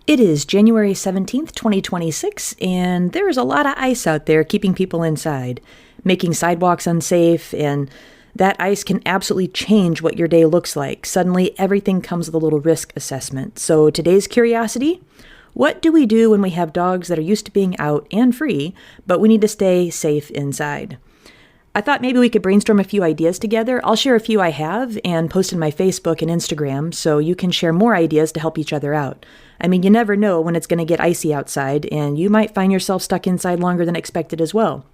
It is January 17th, 2026, and there is a lot of ice out there keeping people inside, making sidewalks unsafe, and that ice can absolutely change what your day looks like. Suddenly, everything comes with a little risk assessment. So today's curiosity: what do we do when we have dogs that are used to being out and free, but we need to stay safe inside? I thought maybe we could brainstorm a few ideas together. I'll share a few I have and post in my Facebook and Instagram so you can share more ideas to help each other out. I mean, you never know when it's going to get icy outside, and you might find yourself stuck inside longer than expected as well.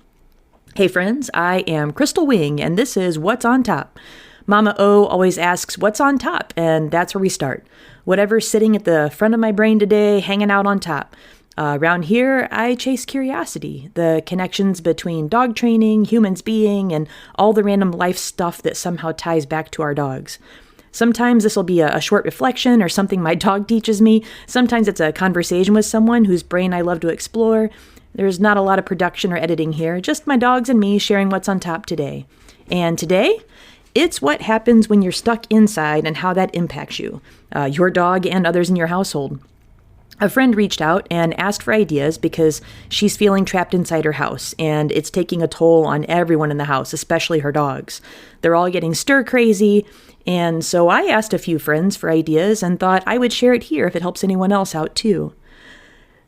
Hey friends, I am Crystal Wing, and this is What's on Top. Mama O always asks, what's on top? And that's where we start. Whatever's sitting at the front of my brain today, hanging out on top. Around here, I chase curiosity, the connections between dog training, humans being, and all the random life stuff that somehow ties back to our dogs. Sometimes this will be a short reflection or something my dog teaches me. Sometimes it's a conversation with someone whose brain I love to explore. There's not a lot of production or editing here, just my dogs and me sharing what's on top today. And today, it's what happens when you're stuck inside and how that impacts you, your dog, and others in your household. A friend reached out and asked for ideas because she's feeling trapped inside her house, and it's taking a toll on everyone in the house, especially her dogs. They're all getting stir crazy, and so I asked a few friends for ideas and thought I would share it here if it helps anyone else out too.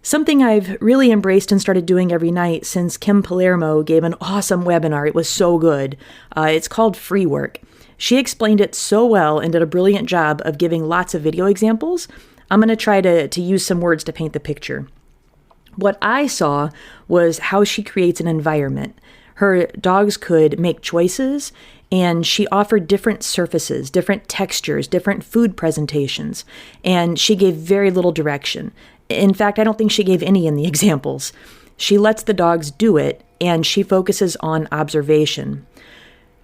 Something I've really embraced and started doing every night since Kim Palermo gave an awesome webinar. It was so good. It's called Free Work. She explained it so well and did a brilliant job of giving lots of video examples. I'm going to try to use some words to paint the picture. What I saw was how she creates an environment. Her dogs could make choices, and she offered different surfaces, different textures, different food presentations, and she gave very little direction. In fact, I don't think she gave any in the examples. She lets the dogs do it, and she focuses on observation.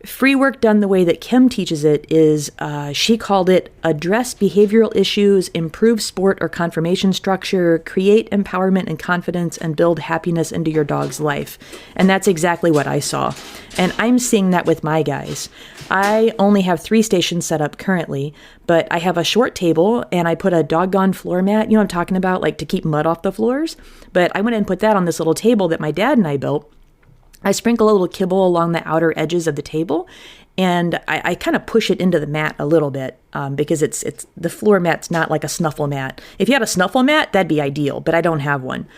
Free work done the way that Kim teaches it is, she called it address behavioral issues, improve sport or conformation structure, create empowerment and confidence, and build happiness into your dog's life. And that's exactly what I saw. And I'm seeing that with my guys. I only have 3 stations set up currently, but I have a short table and I put a doggone floor mat, you know what I'm talking about, like to keep mud off the floors. But I went and put that on this little table that my dad and I built. I sprinkle a little kibble along the outer edges of the table, and I kind of push it into the mat a little bit because it's the floor mat's not like a snuffle mat. If you had a snuffle mat, that'd be ideal, but I don't have one.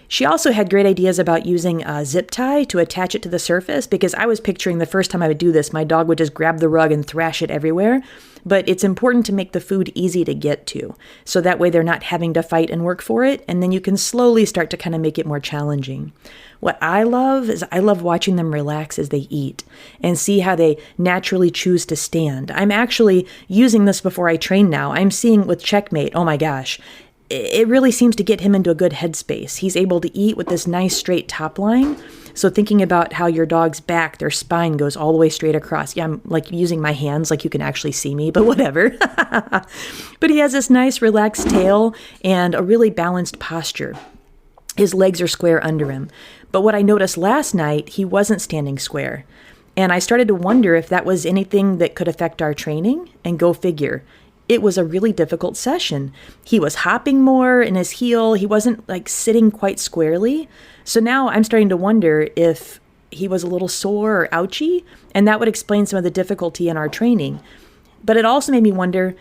She also had great ideas about using a zip tie to attach it to the surface, because I was picturing the first time I would do this, my dog would just grab the rug and thrash it everywhere. But it's important to make the food easy to get to, so that way they're not having to fight and work for it, and then you can slowly start to kind of make it more challenging. What I love is I love watching them relax as they eat and see how they naturally choose to stand. I'm actually using this before I train now. I'm seeing with Checkmate, oh my gosh, it really seems to get him into a good headspace. He's able to eat with this nice straight top line. So thinking about how your dog's back, their spine goes all the way straight across. Yeah, I'm like using my hands like you can actually see me, but whatever. But he has this nice relaxed tail and a really balanced posture. His legs are square under him. But what I noticed last night, he wasn't standing square. And I started to wonder if that was anything that could affect our training, and go figure. It was a really difficult session. He was hopping more in his heel. He wasn't like sitting quite squarely. So now I'm starting to wonder if he was a little sore or ouchy, and that would explain some of the difficulty in our training. But it also made me wonder,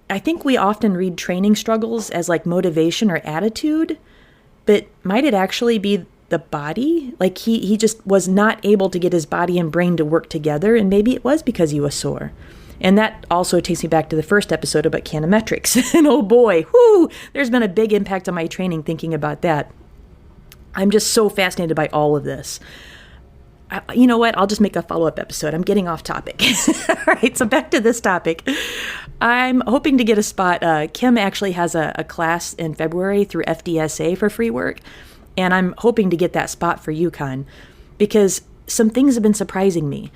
I think we often read training struggles as like motivation or attitude, but might it actually be the body? Like he just was not able to get his body and brain to work together, and maybe it was because he was sore. And that also takes me back to the first episode about canometrics. And oh boy, there's been a big impact on my training thinking about that. I'm just so fascinated by all of this. You know what? I'll just make a follow-up episode. I'm getting off topic. All right, so back to this topic. I'm hoping to get a spot. Kim actually has a class in February through FDSA for free work. And I'm hoping to get that spot for UConn, because some things have been surprising me.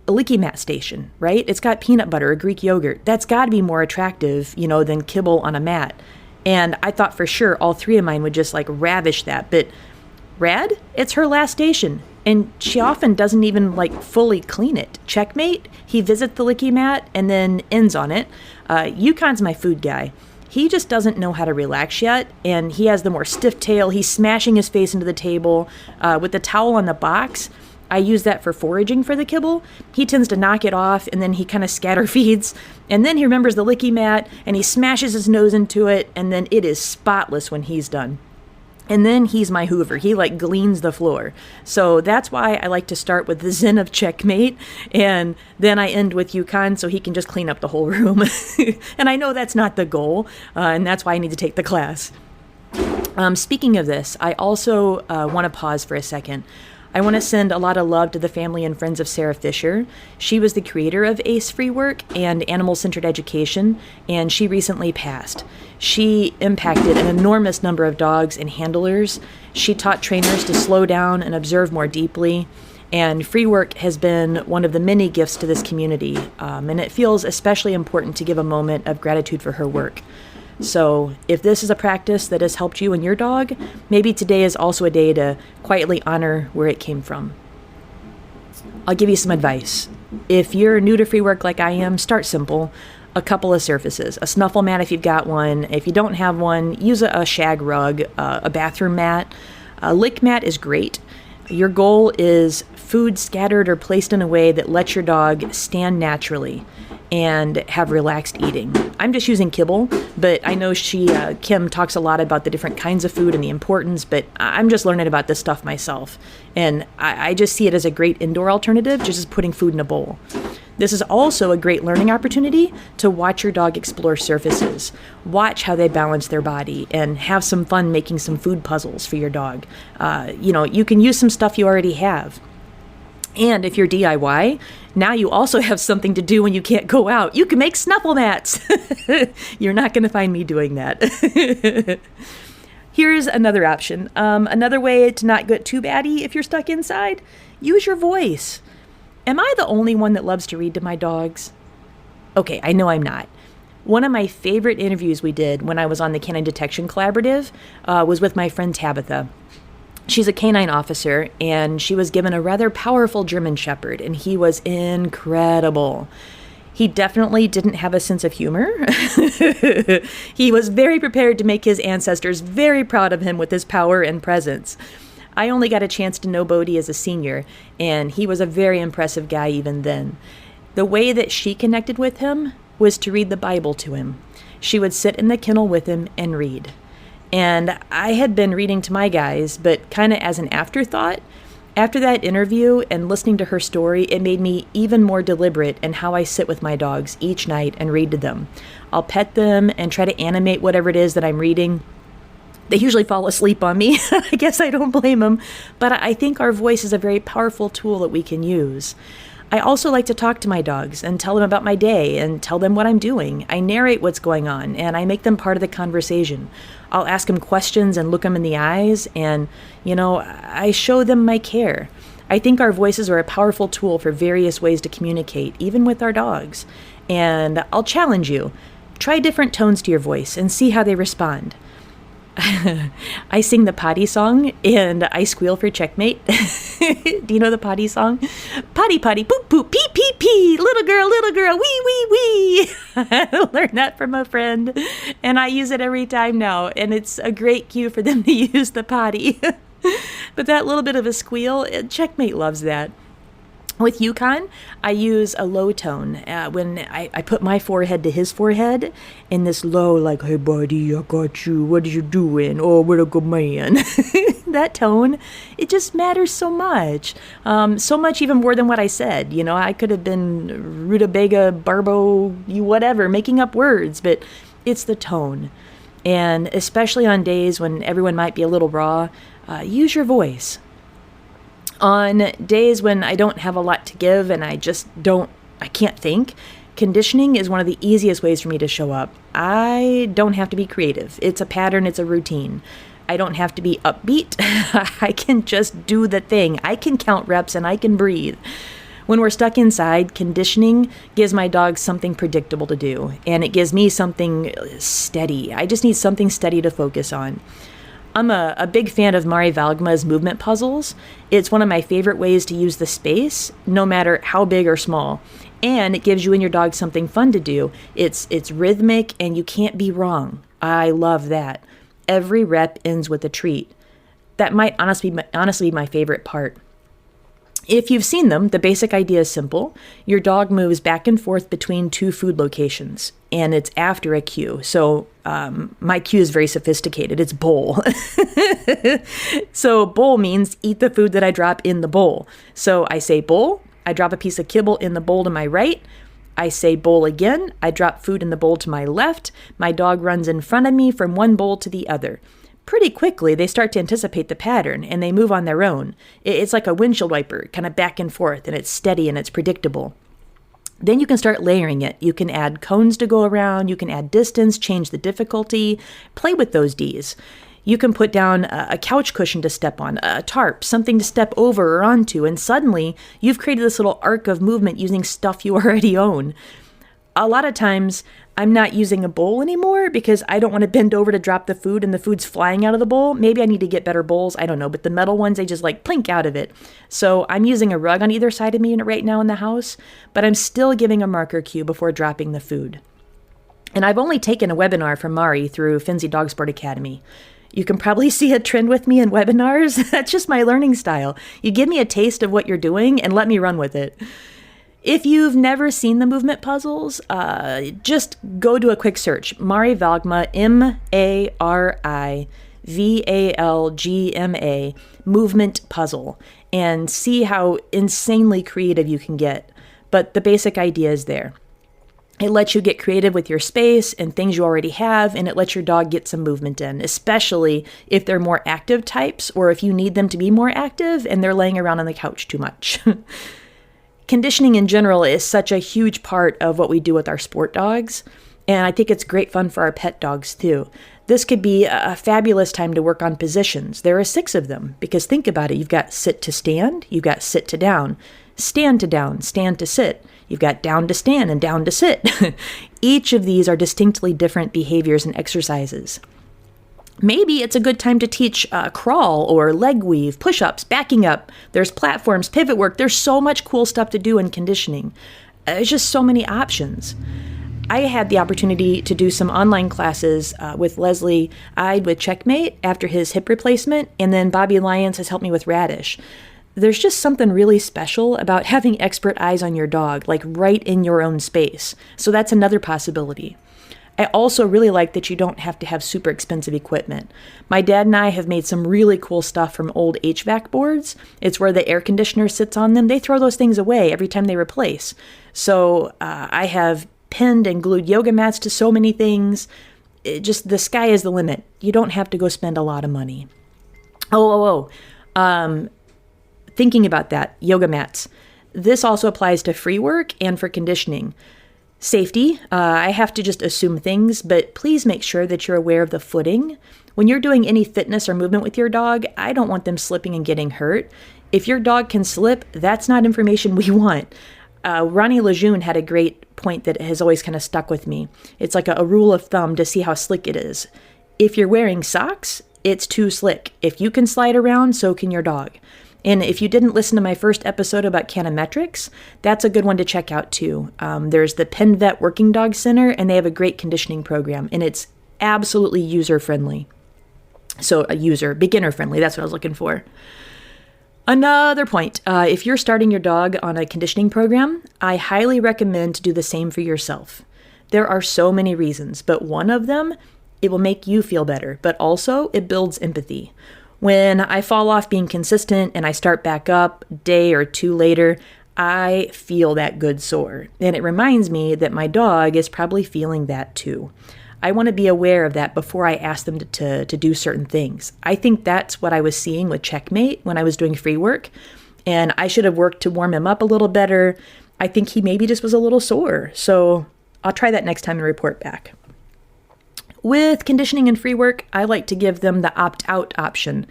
A Licky Mat station, right? It's got peanut butter or Greek yogurt. That's got to be more attractive, than kibble on a mat. And I thought for sure all 3 of mine would just like ravish that. But Rad, it's her last station, and she often doesn't even like fully clean it. Checkmate, he visits the Licky Mat and then ends on it. UConn's my food guy. He just doesn't know how to relax yet, and he has the more stiff tail. He's smashing his face into the table. With the towel on the box, I use that for foraging for the kibble. He tends to knock it off, and then he kind of scatter feeds. And then he remembers the licky mat, and he smashes his nose into it, and then it is spotless when he's done. And then he's my Hoover. He like gleans the floor. So that's why I like to start with the Zen of Checkmate, and then I end with Yukon so he can just clean up the whole room. And I know that's not the goal, and that's why I need to take the class. Speaking of this, I also want to pause for a second. I want to send a lot of love to the family and friends of Sarah Fisher. She was the creator of ACE Free Work and Animal-Centered Education, and she recently passed. She impacted an enormous number of dogs and handlers. She taught trainers to slow down and observe more deeply, and free work has been one of the many gifts to this community, and it feels especially important to give a moment of gratitude for her work. So if this is a practice that has helped you and your dog, maybe today is also a day to quietly honor where it came from. I'll give you some advice. If you're new to free work like I am, start simple. A couple of surfaces. A snuffle mat if you've got one. If you don't have one, use a shag rug, a bathroom mat. A lick mat is great. Your goal is food scattered or placed in a way that lets your dog stand naturally and have relaxed eating. I'm just using kibble, but I know Kim talks a lot about the different kinds of food and the importance, but I'm just learning about this stuff myself. And I just see it as a great indoor alternative, just as putting food in a bowl. This is also a great learning opportunity to watch your dog explore surfaces. Watch how they balance their body and have some fun making some food puzzles for your dog. You can use some stuff you already have. And if you're DIY, now you also have something to do when you can't go out. You can make snuffle mats. You're not going to find me doing that. Here's another option. Another way to not get too batty if you're stuck inside, use your voice. Am I the only one that loves to read to my dogs? Okay, I know I'm not. One of my favorite interviews we did when I was on the Canine Detection Collaborative was with my friend Tabitha. She's a canine officer, and she was given a rather powerful German Shepherd, and he was incredible. He definitely didn't have a sense of humor. He was very prepared to make his ancestors very proud of him with his power and presence. I only got a chance to know Bodhi as a senior, and he was a very impressive guy even then. The way that she connected with him was to read the Bible to him. She would sit in the kennel with him and read. And I had been reading to my guys, but kind of as an afterthought. After that interview and listening to her story, it made me even more deliberate in how I sit with my dogs each night and read to them. I'll pet them and try to animate whatever it is that I'm reading. They usually fall asleep on me. I guess I don't blame them. But I think our voice is a very powerful tool that we can use. I also like to talk to my dogs and tell them about my day and tell them what I'm doing. I narrate what's going on, and I make them part of the conversation. I'll ask them questions and look them in the eyes, and, I show them my care. I think our voices are a powerful tool for various ways to communicate, even with our dogs. And I'll challenge you. Try different tones to your voice and see how they respond. I sing the potty song and I squeal for checkmate. Do you know the potty song? Potty, potty, poop, poop, pee, pee, pee. Little girl, wee, wee, wee. I learned that from a friend and I use it every time now. And it's a great cue for them to use the potty. But that little bit of a squeal, checkmate loves that. With Yukon, I use a low tone when I put my forehead to his forehead in this low, like, hey, buddy, I got you. What are you doing? Oh, what a good man. That tone, it just matters so much. So much even more than what I said. I could have been rutabaga, barbo, whatever, making up words, but it's the tone. And especially on days when everyone might be a little raw, use your voice. On days when I don't have a lot to give and I can't think, conditioning is one of the easiest ways for me to show up. I don't have to be creative. It's a pattern, it's a routine. I don't have to be upbeat. I can just do the thing. I can count reps and I can breathe. When we're stuck inside, conditioning gives my dog something predictable to do, and it gives me something steady. I just need something steady to focus on. I'm a big fan of Mari Valgma's movement puzzles. It's one of my favorite ways to use the space, no matter how big or small. And it gives you and your dog something fun to do. It's rhythmic and you can't be wrong. I love that. Every rep ends with a treat. That might honestly be my favorite part. If you've seen them, the basic idea is simple. Your dog moves back and forth between two food locations, and it's after a cue. So my cue is very sophisticated. It's bowl. So bowl means eat the food that I drop in the bowl. So I say bowl, I drop a piece of kibble in the bowl to my right. I say bowl again, I drop food in the bowl to my left. My dog runs in front of me from one bowl to the other. Pretty quickly, they start to anticipate the pattern and they move on their own. It's like a windshield wiper, kind of back and forth, and it's steady and it's predictable. Then you can start layering it. You can add cones to go around, you can add distance, change the difficulty, play with those Ds. You can put down a couch cushion to step on, a tarp, something to step over or onto, and suddenly you've created this little arc of movement using stuff you already own. A lot of times, I'm not using a bowl anymore because I don't want to bend over to drop the food and the food's flying out of the bowl. Maybe I need to get better bowls. I don't know. But the metal ones, they just like plink out of it. So I'm using a rug on either side of me right now in the house, but I'm still giving a marker cue before dropping the food. And I've only taken a webinar from Mari through Finzi Dog Sport Academy. You can probably see a trend with me in webinars. That's just my learning style. You give me a taste of what you're doing and let me run with it. If you've never seen the movement puzzles, just go do a quick search. Mari Valgma, MARIVALGMA, movement puzzle, and see how insanely creative you can get. But the basic idea is there. It lets you get creative with your space and things you already have, and it lets your dog get some movement in, especially if they're more active types or if you need them to be more active and they're laying around on the couch too much. Conditioning in general is such a huge part of what we do with our sport dogs, and I think it's great fun for our pet dogs too. This could be a fabulous time to work on positions. There are 6 of them, because think about it. You've got sit to stand, you've got sit to down, stand to sit. You've got down to stand and down to sit. Each of these are distinctly different behaviors and exercises. Maybe it's a good time to teach crawl or leg weave, push-ups, backing up. There's platforms, pivot work. There's so much cool stuff to do in conditioning. There's just so many options. I had the opportunity to do some online classes with Leslie Ide with Checkmate after his hip replacement, and then Bobby Lyons has helped me with Radish. There's just something really special about having expert eyes on your dog, like right in your own space. So that's another possibility. I also really like that you don't have to have super expensive equipment. My dad and I have made some really cool stuff from old HVAC boards. It's where the air conditioner sits on them. They throw those things away every time they replace. So I have pinned and glued yoga mats to so many things. The sky is the limit. You don't have to go spend a lot of money. Thinking about that, yoga mats. This also applies to free work and for conditioning. Safety, I have to just assume things, but please make sure that you're aware of the footing. When you're doing any fitness or movement with your dog, I don't want them slipping and getting hurt. If your dog can slip, that's not information we want. Ronnie Lejeune had a great point that has always kind of stuck with me. It's like a rule of thumb to see how slick it is. If you're wearing socks, it's too slick. If you can slide around, so can your dog. And if you didn't listen to my first episode about Canometrics, that's a good one to check out too. There's the Penn Vet Working Dog Center, and they have a great conditioning program, and it's absolutely user-friendly. So beginner-friendly, that's what I was looking for. Another point, if you're starting your dog on a conditioning program, I highly recommend to do the same for yourself. There are so many reasons, but one of them, it will make you feel better, but also it builds empathy. When I fall off being consistent and I start back up a day or 2 later, I feel that good sore. And it reminds me that my dog is probably feeling that too. I want to be aware of that before I ask them to do certain things. I think that's what I was seeing with Checkmate when I was doing free work. And I should have worked to warm him up a little better. I think he maybe just was a little sore. So I'll try that next time and report back. With conditioning and free work, I like to give them the opt-out option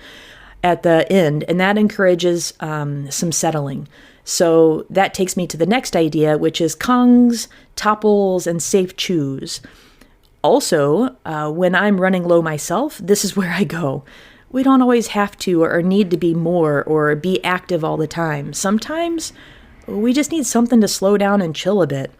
at the end, and that encourages some settling. So that takes me to the next idea, which is Kongs, topples, and safe chews. Also, when I'm running low myself, this is where I go. We don't always have to or need to be more or be active all the time. Sometimes we just need something to slow down and chill a bit.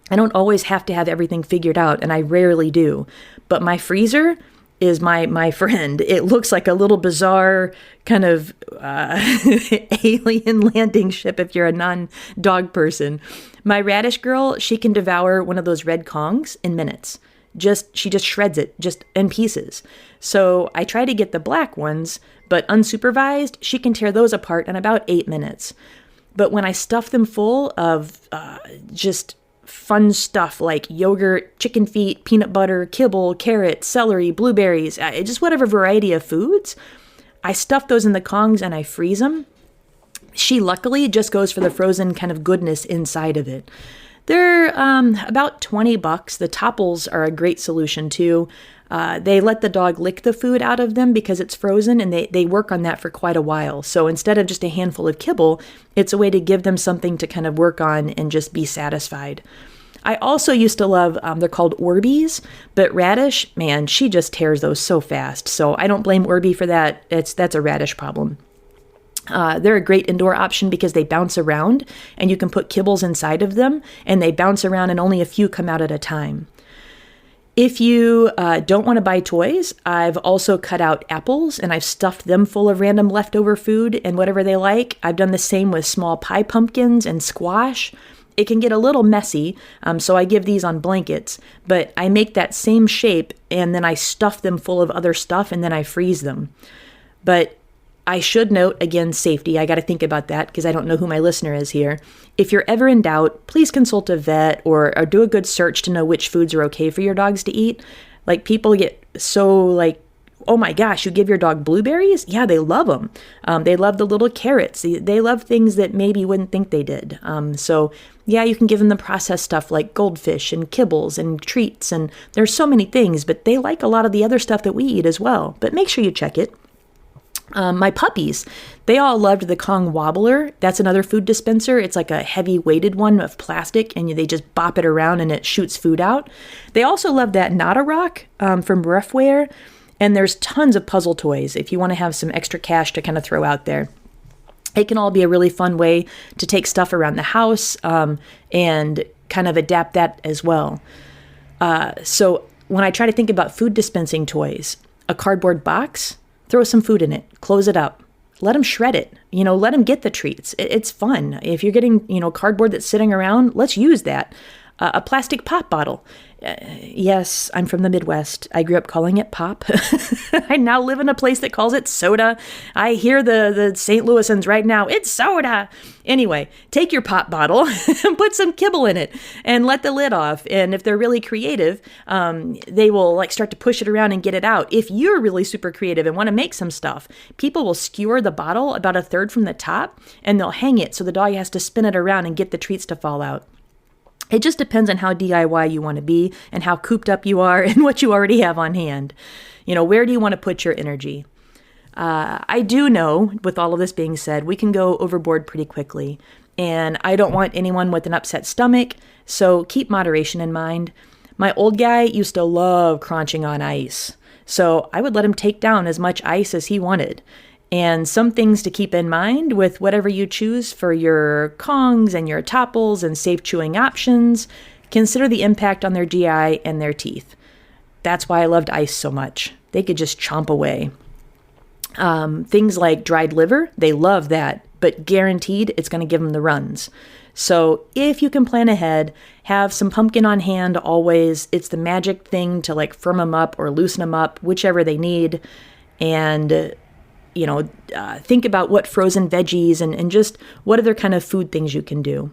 I don't always have to have everything figured out, and I rarely do. But my freezer is my friend. It looks like a little bizarre kind of alien landing ship if you're a non-dog person. My radish girl, she can devour one of those red Kongs in minutes. She just shreds it, just in pieces. So I try to get the black ones, but unsupervised, she can tear those apart in about 8 minutes. But when I stuff them full of just fun stuff like yogurt, chicken feet, peanut butter, kibble, carrot, celery, blueberries, just whatever variety of foods, I stuff those in the Kongs and I freeze them. She luckily just goes for the frozen kind of goodness inside of it. They're about $20. The topples are a great solution too. They let the dog lick the food out of them because it's frozen, and they work on that for quite a while. So instead of just a handful of kibble, it's a way to give them something to kind of work on and just be satisfied. I also used to love, they're called Orbeez, but Radish, man, she just tears those so fast. So I don't blame Orbeez for that. That's a Radish problem. They're a great indoor option because they bounce around and you can put kibbles inside of them and they bounce around and only a few come out at a time. If you don't want to buy toys, I've also cut out apples and I've stuffed them full of random leftover food and whatever they like. I've done the same with small pie pumpkins and squash. It can get a little messy, so I give these on blankets, but I make that same shape and then I stuff them full of other stuff and then I freeze them. But I should note, again, safety. I got to think about that because I don't know who my listener is here. If you're ever in doubt, please consult a vet or do a good search to know which foods are okay for your dogs to eat. Like, people get so like, oh my gosh, you give your dog blueberries? Yeah, they love them. They love the little carrots. They love things that maybe you wouldn't think they did. So yeah, you can give them the processed stuff like goldfish and kibbles and treats. And there's so many things, but they like a lot of the other stuff that we eat as well. But make sure you check it. My puppies, they all loved the Kong Wobbler. That's another food dispenser. It's like a heavy weighted one of plastic and they just bop it around and it shoots food out. They also love that Nada Rock from Roughwear. And there's tons of puzzle toys if you want to have some extra cash to kind of throw out there. It can all be a really fun way to take stuff around the house and kind of adapt that as well. So when I try to think about food dispensing toys, a cardboard box, throw some food in it, close it up, let them shred it, let them get the treats. It's fun. If you're getting, cardboard that's sitting around, let's use that. A plastic pop bottle. Yes, I'm from the Midwest. I grew up calling it pop. I now live in a place that calls it soda. I hear the St. Louisans right now, it's soda. Anyway, take your pop bottle and put some kibble in it and let the lid off. And if they're really creative, they will start to push it around and get it out. If you're really super creative and want to make some stuff, people will skewer the bottle about 1/3 from the top and they'll hang it so the dog has to spin it around and get the treats to fall out. It just depends on how DIY you want to be and how cooped up you are and what you already have on hand. Where do you want to put your energy? I do know, with all of this being said, we can go overboard pretty quickly. And I don't want anyone with an upset stomach, so keep moderation in mind. My old guy used to love crunching on ice. So I would let him take down as much ice as he wanted. And some things to keep in mind with whatever you choose for your Kongs and your topples and safe chewing options, consider the impact on their GI and their teeth. That's why I loved ice so much. They could just chomp away. Things like dried liver, they love that, but guaranteed it's going to give them the runs. So if you can plan ahead, have some pumpkin on hand always. It's the magic thing to firm them up or loosen them up, whichever they need. And think about what frozen veggies and just what other kind of food things you can do.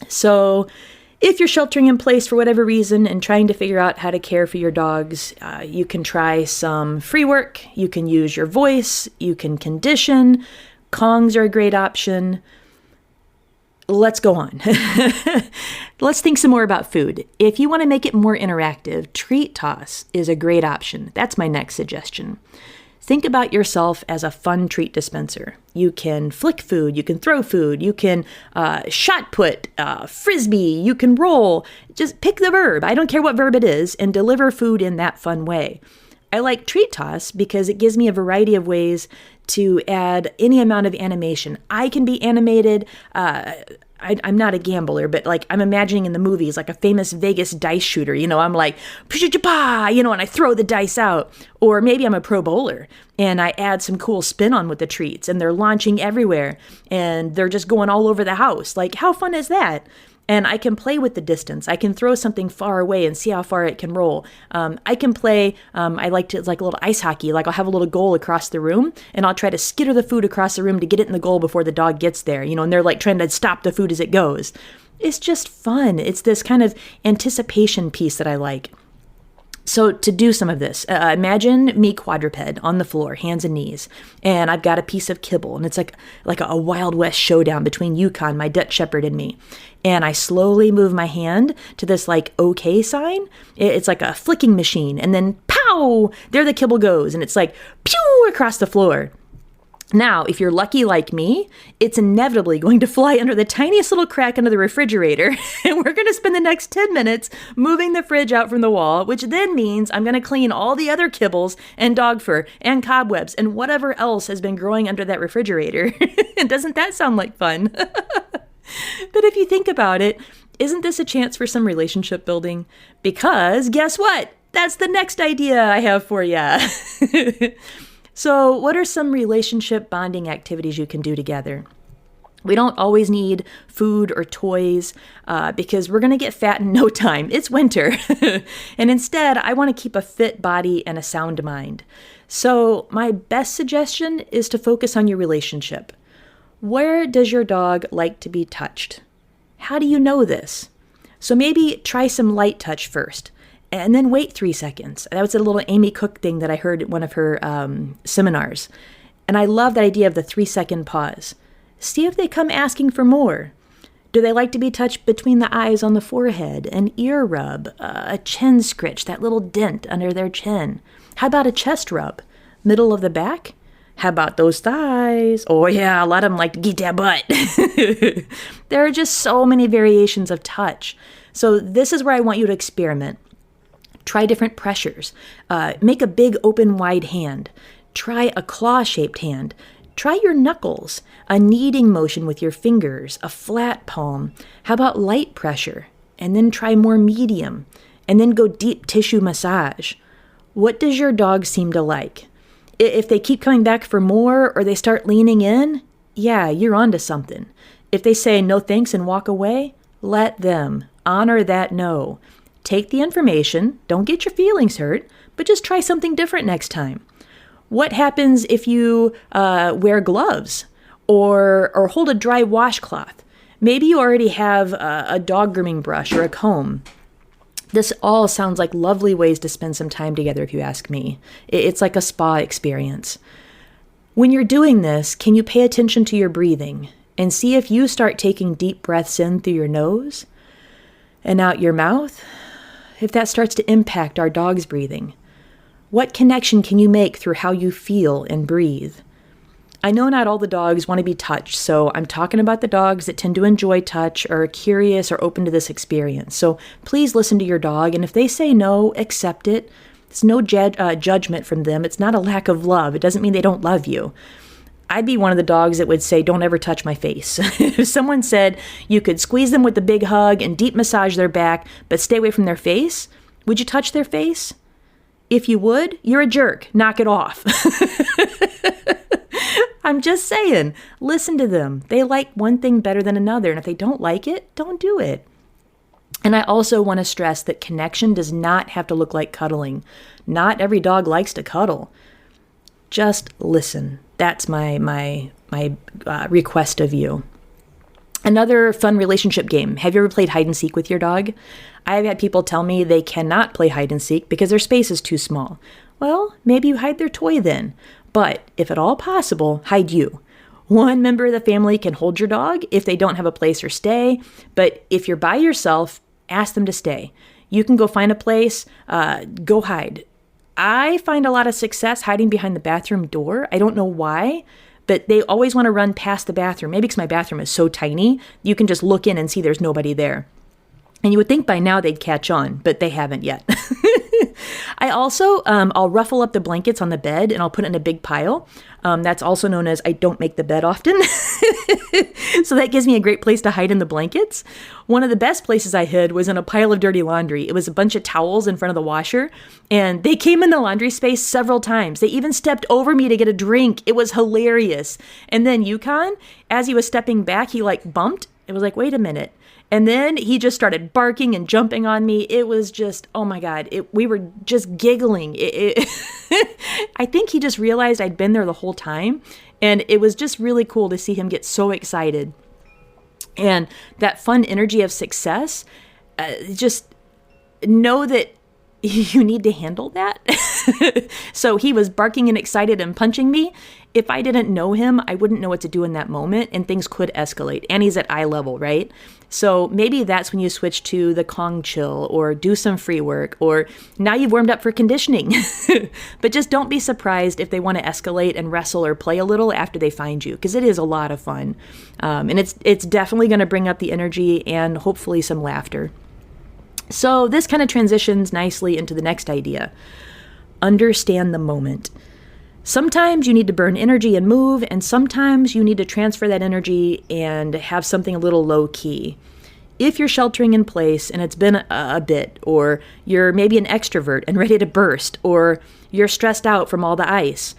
So if you're sheltering in place for whatever reason and trying to figure out how to care for your dogs, you can try some free work. You can use your voice. You can condition. Kongs are a great option. Let's go on. Let's think some more about food. If you want to make it more interactive, treat toss is a great option. That's my next suggestion. Think about yourself as a fun treat dispenser. You can flick food, you can throw food, you can shot put, frisbee, you can roll. Just pick the verb, I don't care what verb it is, and deliver food in that fun way. I like treat toss because it gives me a variety of ways to add any amount of animation. I can be animated. I'm not a gambler, but like I'm imagining in the movies, like a famous Vegas dice shooter, I'm like, and I throw the dice out. Or maybe I'm a pro bowler and I add some cool spin on with the treats and they're launching everywhere and they're just going all over the house. Like, how fun is that? And I can play with the distance. I can throw something far away and see how far it can roll. I can play, I like to, it's like a little ice hockey. Like I'll have a little goal across the room and I'll try to skitter the food across the room to get it in the goal before the dog gets there, and they're like trying to stop the food as it goes. It's just fun. It's this kind of anticipation piece that I like. So to do some of this, imagine me quadruped on the floor, hands and knees, and I've got a piece of kibble, and it's like a Wild West showdown between Yukon, my Dutch Shepherd, and me. And I slowly move my hand to this like OK sign. It's like a flicking machine, and then pow, there the kibble goes, and it's like pew across the floor. Now, if you're lucky like me, it's inevitably going to fly under the tiniest little crack under the refrigerator, and we're going to spend the next 10 minutes moving the fridge out from the wall, which then means I'm going to clean all the other kibbles and dog fur and cobwebs and whatever else has been growing under that refrigerator. Doesn't that sound like fun? But if you think about it, isn't this a chance for some relationship building? Because guess what? That's the next idea I have for you. So what are some relationship bonding activities you can do together? We don't always need food or toys because we're going to get fat in no time. It's winter. And instead, I want to keep a fit body and a sound mind. So my best suggestion is to focus on your relationship. Where does your dog like to be touched? How do you know this? So maybe try some light touch first. And then wait 3 seconds. That was a little Amy Cook thing that I heard at one of her seminars. And I love that idea of the 3-second pause. See if they come asking for more. Do they like to be touched between the eyes on the forehead, an ear rub, a chin scritch, that little dent under their chin? How about a chest rub? Middle of the back? How about those thighs? Oh yeah, a lot of them like to get that butt. There are just so many variations of touch. So this is where I want you to experiment. Try different pressures. Make a big open wide hand. Try a claw-shaped hand. Try your knuckles, a kneading motion with your fingers, a flat palm. How about light pressure? And then try more medium. And then go deep tissue massage. What does your dog seem to like? If they keep coming back for more or they start leaning in, yeah, you're onto something. If they say no thanks and walk away, let them. Honor that no. Take the information, don't get your feelings hurt, but just try something different next time. What happens if you wear gloves or hold a dry washcloth? Maybe you already have a dog grooming brush or a comb. This all sounds like lovely ways to spend some time together, if you ask me. It's like a spa experience. When you're doing this, can you pay attention to your breathing and see if you start taking deep breaths in through your nose and out your mouth? If that starts to impact our dog's breathing? What connection can you make through how you feel and breathe? I know not all the dogs want to be touched, so I'm talking about the dogs that tend to enjoy touch or are curious or open to this experience. So please listen to your dog, and if they say no, accept it. It's no judgment from them. It's not a lack of love. It doesn't mean they don't love you. I'd be one of the dogs that would say, don't ever touch my face. If someone said you could squeeze them with a big hug and deep massage their back, but stay away from their face, would you touch their face? If you would, you're a jerk. Knock it off. I'm just saying, listen to them. They like one thing better than another, and if they don't like it, don't do it. And I also want to stress that connection does not have to look like cuddling. Not every dog likes to cuddle. Just listen. That's my request of you. Another fun relationship game. Have you ever played hide and seek with your dog? I've had people tell me they cannot play hide and seek because their space is too small. Well, maybe you hide their toy then. But if at all possible, hide you. One member of the family can hold your dog if they don't have a place or stay. But if you're by yourself, ask them to stay. You can go find a place, go hide. I find a lot of success hiding behind the bathroom door. I don't know why, but they always want to run past the bathroom. Maybe because my bathroom is so tiny, you can just look in and see there's nobody there. And you would think by now they'd catch on, but they haven't yet. I also, I'll ruffle up the blankets on the bed and I'll put it in a big pile. That's also known as I don't make the bed often. So that gives me a great place to hide in the blankets. One of the best places I hid was in a pile of dirty laundry. It was a bunch of towels in front of the washer, and they came in the laundry space several times. They even stepped over me to get a drink. It was hilarious. And then Yukon, as he was stepping back, he like bumped. It was like, wait a minute. And then he just started barking and jumping on me. It was just, oh my God, we were just giggling. I think he just realized I'd been there the whole time. And it was just really cool to see him get so excited. And that fun energy of success, just know that you need to handle that. So he was barking and excited and punching me. If I didn't know him, I wouldn't know what to do in that moment, and things could escalate. And he's at eye level, right? So maybe that's when you switch to the Kong chill or do some free work, or now you've warmed up for conditioning. But just don't be surprised if they want to escalate and wrestle or play a little after they find you, because it is a lot of fun. And it's definitely going to bring up the energy and hopefully some laughter. So this kind of transitions nicely into the next idea. Understand the moment. Sometimes you need to burn energy and move, and sometimes you need to transfer that energy and have something a little low key. If you're sheltering in place and it's been a bit, or you're maybe an extrovert and ready to burst, or you're stressed out from all the ice,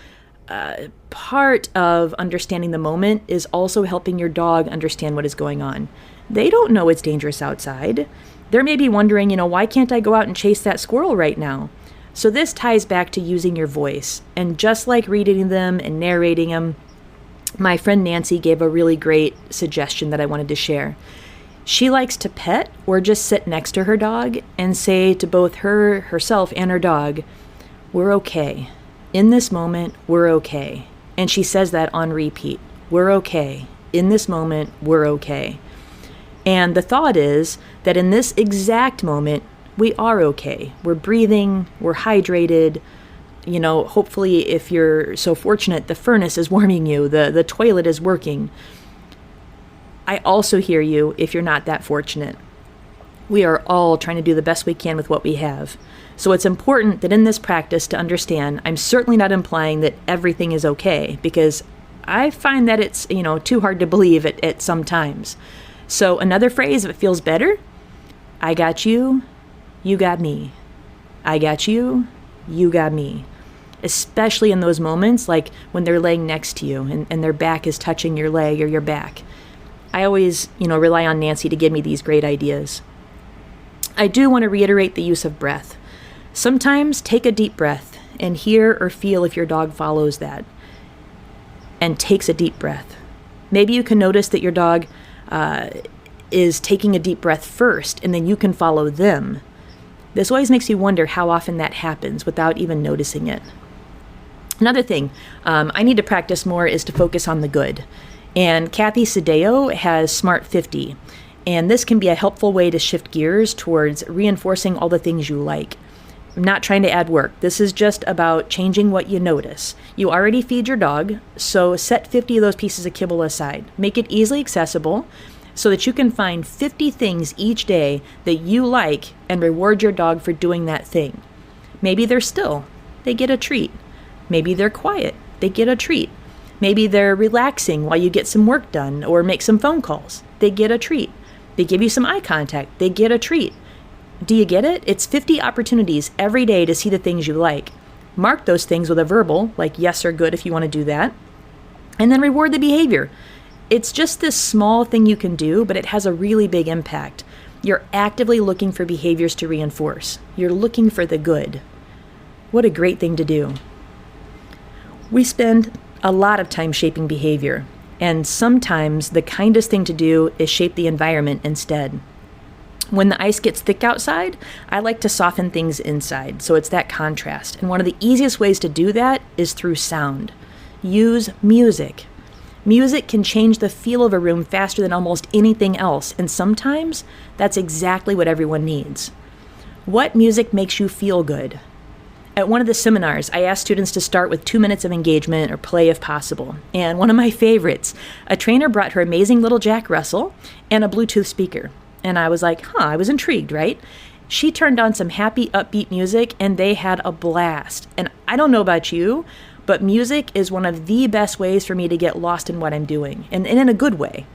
part of understanding the moment is also helping your dog understand what is going on. They don't know it's dangerous outside. They're maybe wondering, why can't I go out and chase that squirrel right now? So this ties back to using your voice. And just like reading them and narrating them, my friend Nancy gave a really great suggestion that I wanted to share. She likes to pet or just sit next to her dog and say to both herself and her dog, "We're okay. In this moment, we're okay." And she says that on repeat. We're okay. In this moment, we're okay. And the thought is that in this exact moment, we are okay. We're breathing, we're hydrated. Hopefully if you're so fortunate, the furnace is warming you, the toilet is working. I also hear you if you're not that fortunate. We are all trying to do the best we can with what we have. So it's important that in this practice to understand, I'm certainly not implying that everything is okay, because I find that it's, too hard to believe at some times. So another phrase, if it feels better, I got you, you got me. I got you, you got me. Especially in those moments, like when they're laying next to you and their back is touching your leg or your back. I always, rely on Nancy to give me these great ideas. I do want to reiterate the use of breath. Sometimes take a deep breath and hear or feel if your dog follows that and takes a deep breath. Maybe you can notice that your dog is taking a deep breath first, and then you can follow them. This always makes you wonder how often that happens without even noticing it. Another thing I need to practice more is to focus on the good. And Kathy Sadeo has Smart 50. And this can be a helpful way to shift gears towards reinforcing all the things you like. I'm not trying to add work. This is just about changing what you notice. You already feed your dog, so set 50 of those pieces of kibble aside. Make it easily accessible so that you can find 50 things each day that you like and reward your dog for doing that thing. Maybe they're still, they get a treat. Maybe they're quiet, they get a treat. Maybe they're relaxing while you get some work done or make some phone calls. They get a treat. They give you some eye contact. They get a treat. Do you get it? It's 50 opportunities every day to see the things you like. Mark those things with a verbal, like yes or good if you want to do that, and then reward the behavior. It's just this small thing you can do, but it has a really big impact. You're actively looking for behaviors to reinforce. You're looking for the good. What a great thing to do. We spend a lot of time shaping behavior, and sometimes the kindest thing to do is shape the environment instead. When the ice gets thick outside, I like to soften things inside, so it's that contrast. And one of the easiest ways to do that is through sound. Use music. Music can change the feel of a room faster than almost anything else, and sometimes that's exactly what everyone needs. What music makes you feel good? At one of the seminars, I asked students to start with 2 minutes of engagement or play if possible. And one of my favorites, a trainer brought her amazing little Jack Russell and a Bluetooth speaker. And I was like, I was intrigued, right? She turned on some happy, upbeat music, and they had a blast. And I don't know about you, but music is one of the best ways for me to get lost in what I'm doing, and in a good way.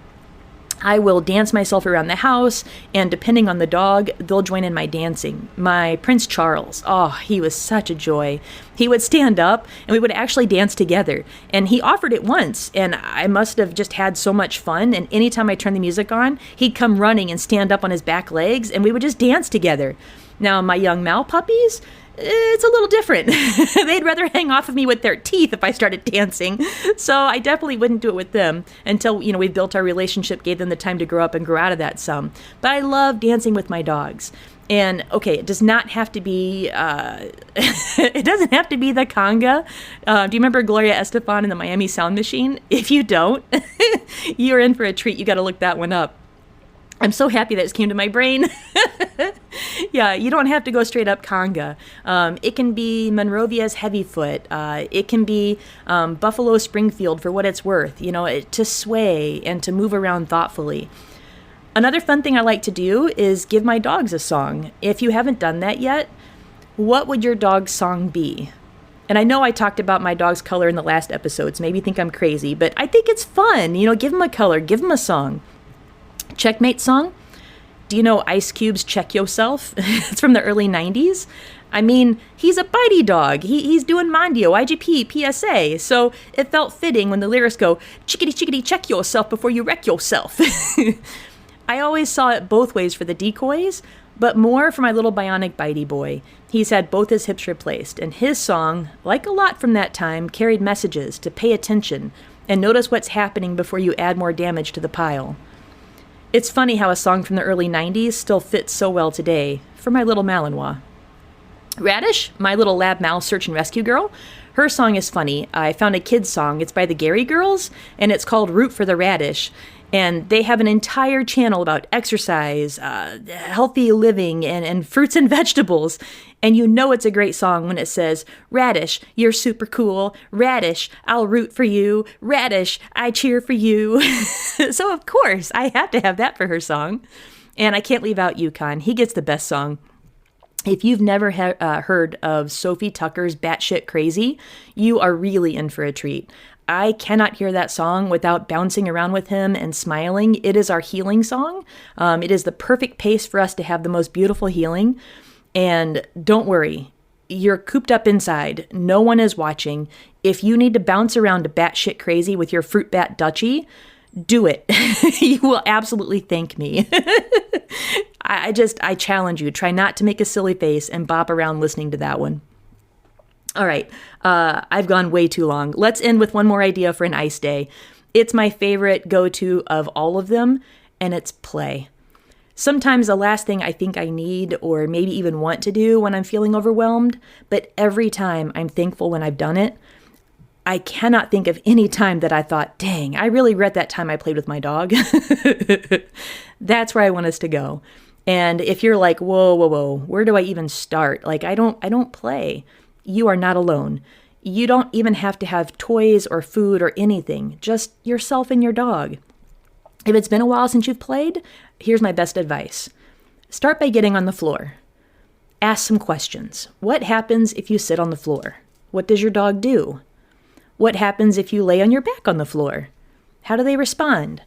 I will dance myself around the house, and depending on the dog, they'll join in my dancing. My Prince Charles, oh, he was such a joy. He would stand up, and we would actually dance together. And he offered it once, and I must have just had so much fun. And anytime I turned the music on, he'd come running and stand up on his back legs, and we would just dance together. Now, my young Mal puppies, it's a little different. They'd rather hang off of me with their teeth if I started dancing. So I definitely wouldn't do it with them until, we built our relationship, gave them the time to grow up and grow out of that some. But I love dancing with my dogs. And okay, it does not have to be, it doesn't have to be the conga. Do you remember Gloria Estefan and the Miami Sound Machine? If you don't, you're in for a treat. You got to look that one up. I'm so happy that it came to my brain. Yeah, you don't have to go straight up conga. It can be Monrovia's Heavyfoot. It can be Buffalo Springfield for what it's worth, to sway and to move around thoughtfully. Another fun thing I like to do is give my dogs a song. If you haven't done that yet, what would your dog's song be? And I know I talked about my dog's color in the last episode, so maybe you think I'm crazy, but I think it's fun. Give them a color, give them a song. Checkmate song? Do you know Ice Cube's Check Yourself? It's from the early 90s. I mean, he's a bitey dog. He's doing Mondio, IGP, PSA. So it felt fitting when the lyrics go, chickity chickity check yourself before you wreck yourself. I always saw it both ways for the decoys, but more for my little bionic bitey boy. He's had both his hips replaced, and his song, like a lot from that time, carried messages to pay attention and notice what's happening before you add more damage to the pile. It's funny how a song from the early 90s still fits so well today for my little Malinois. Radish, my little lab Mal search and rescue girl, her song is funny. I found a kid's song. It's by the Gary Girls, and it's called Root for the Radish. And they have an entire channel about exercise, healthy living, and fruits and vegetables. And it's a great song when it says, Radish, you're super cool. Radish, I'll root for you. Radish, I cheer for you. So, of course, I have to have that for her song. And I can't leave out Yukon. He gets the best song. If you've never heard of Sophie Tucker's Batshit Crazy, you are really in for a treat. I cannot hear that song without bouncing around with him and smiling. It is our healing song. It is the perfect pace for us to have the most beautiful healing. And don't worry, you're cooped up inside. No one is watching. If you need to bounce around to batshit crazy with your fruit bat duchy, do it. You will absolutely thank me. I challenge you. Try not to make a silly face and bop around listening to that one. All right, I've gone way too long. Let's end with one more idea for an ice day. It's my favorite go-to of all of them, and it's play. Sometimes the last thing I think I need or maybe even want to do when I'm feeling overwhelmed, but every time I'm thankful when I've done it. I cannot think of any time that I thought, dang, I really regret that time I played with my dog. That's where I want us to go. And if you're like, whoa, where do I even start? Like, I don't play. You are not alone. You don't even have to have toys or food or anything, just yourself and your dog. If it's been a while since you've played, here's my best advice. Start by getting on the floor. Ask some questions. What happens if you sit on the floor? What does your dog do? What happens if you lay on your back on the floor? How do they respond?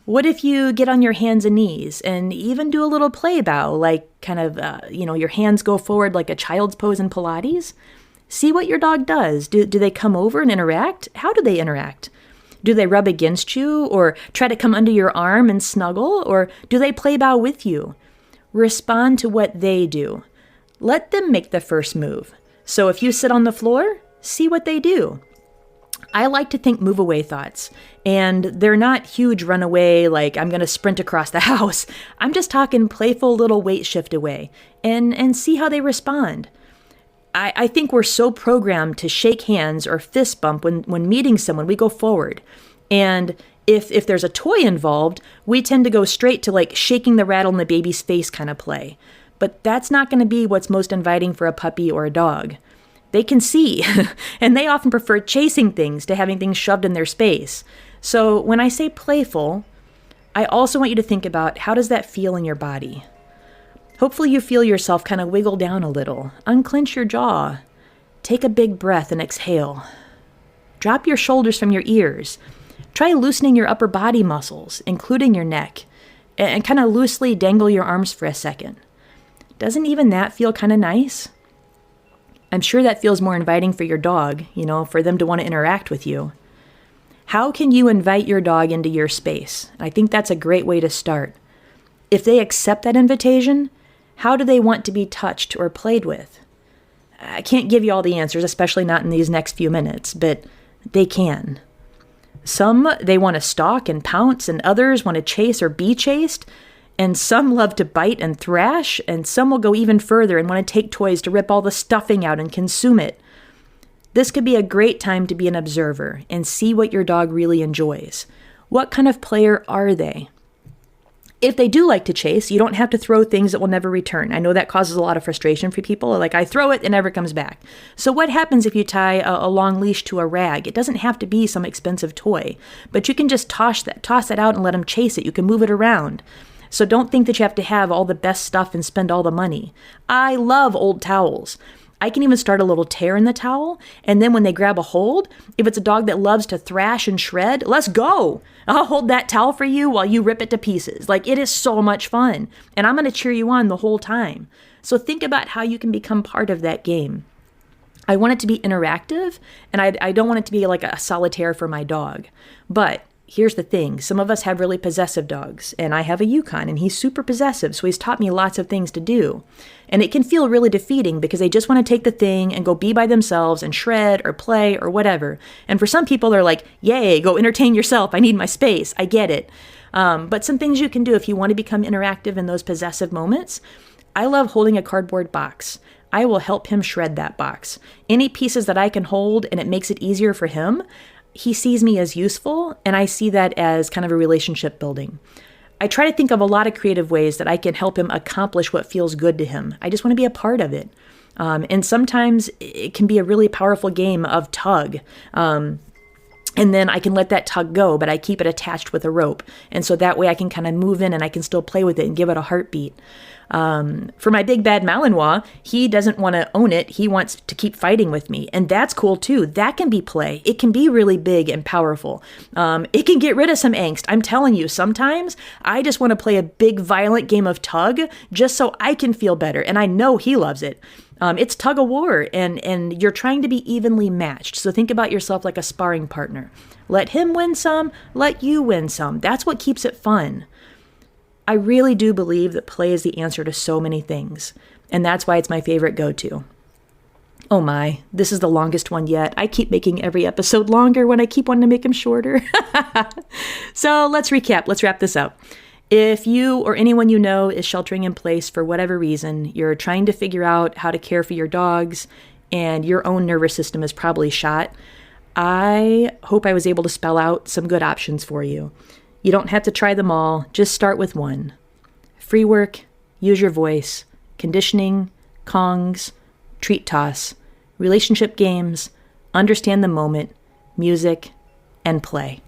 What if you get on your hands and knees and even do a little play bow, like kind of, your hands go forward like a child's pose in Pilates? See what your dog does. Do they come over and interact? How do they interact? Do they rub against you or try to come under your arm and snuggle? Or do they play bow with you? Respond to what they do. Let them make the first move. So if you sit on the floor, see what they do. I like to think move away thoughts, and they're not huge runaway like I'm going to sprint across the house. I'm just talking playful little weight shift away and see how they respond. I think we're so programmed to shake hands or fist bump when meeting someone. We go forward. And if there's a toy involved, we tend to go straight to like shaking the rattle in the baby's face kind of play. But that's not going to be what's most inviting for a puppy or a dog. They can see, and they often prefer chasing things to having things shoved in their space. So when I say playful, I also want you to think about how does that feel in your body? Hopefully you feel yourself kind of wiggle down a little. Unclench your jaw. Take a big breath and exhale. Drop your shoulders from your ears. Try loosening your upper body muscles, including your neck, and kind of loosely dangle your arms for a second. Doesn't even that feel kind of nice? I'm sure that feels more inviting for your dog, for them to want to interact with you. How can you invite your dog into your space? I think that's a great way to start. If they accept that invitation, how do they want to be touched or played with? I can't give you all the answers, especially not in these next few minutes, but they can. Some, they want to stalk and pounce, and others want to chase or be chased, and some love to bite and thrash, and some will go even further and want to take toys to rip all the stuffing out and consume it. This could be a great time to be an observer and see what your dog really enjoys. What kind of player are they? If they do like to chase, you don't have to throw things that will never return. I know that causes a lot of frustration for people. Like, I throw it, it never comes back. So what happens if you tie a long leash to a rag? It doesn't have to be some expensive toy, but you can just toss that out and let them chase it. You can move it around. So don't think that you have to have all the best stuff and spend all the money. I love old towels. I can even start a little tear in the towel, and then when they grab a hold, if it's a dog that loves to thrash and shred, let's go. I'll hold that towel for you while you rip it to pieces. Like, it is so much fun, and I'm going to cheer you on the whole time. So think about how you can become part of that game. I want it to be interactive, and I don't want it to be like a solitaire for my dog. But here's the thing. Some of us have really possessive dogs, and I have a Yukon, and he's super possessive, so he's taught me lots of things to do. And it can feel really defeating because they just want to take the thing and go be by themselves and shred or play or whatever. And for some people, they're like, yay, go entertain yourself. I need my space. I get it. But some things you can do if you want to become interactive in those possessive moments. I love holding a cardboard box. I will help him shred that box. Any pieces that I can hold and it makes it easier for him, he sees me as useful, and I see that as kind of a relationship building. I try to think of a lot of creative ways that I can help him accomplish what feels good to him. I just want to be a part of it. And sometimes it can be a really powerful game of tug. And then I can let that tug go, but I keep it attached with a rope. And so that way I can kind of move in and I can still play with it and give it a heartbeat. For my big bad Malinois, he doesn't want to own it. He wants to keep fighting with me. And that's cool too. That can be play. It can be really big and powerful. It can get rid of some angst. I'm telling you, sometimes I just want to play a big violent game of tug just so I can feel better. And I know he loves it. It's tug of war, and you're trying to be evenly matched. So think about yourself like a sparring partner. Let him win some, let you win some. That's what keeps it fun. I really do believe that play is the answer to so many things, and that's why it's my favorite go-to. Oh my, this is the longest one yet. I keep making every episode longer when I keep wanting to make them shorter. So let's recap. Let's wrap this up. If you or anyone you know is sheltering in place for whatever reason, you're trying to figure out how to care for your dogs, and your own nervous system is probably shot, I hope I was able to spell out some good options for you. You don't have to try them all. Just start with one. Free work, use your voice, conditioning, Kongs, treat toss, relationship games, understand the moment, music, and play.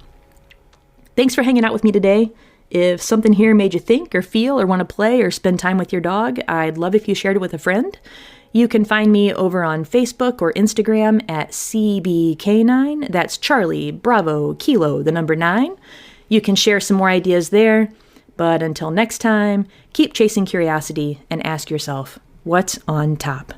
Thanks for hanging out with me today. If something here made you think or feel or want to play or spend time with your dog, I'd love if you shared it with a friend. You can find me over on Facebook or Instagram at CBK9. That's Charlie, Bravo, Kilo, the number 9. You can share some more ideas there. But until next time, keep chasing curiosity and ask yourself, what's on top?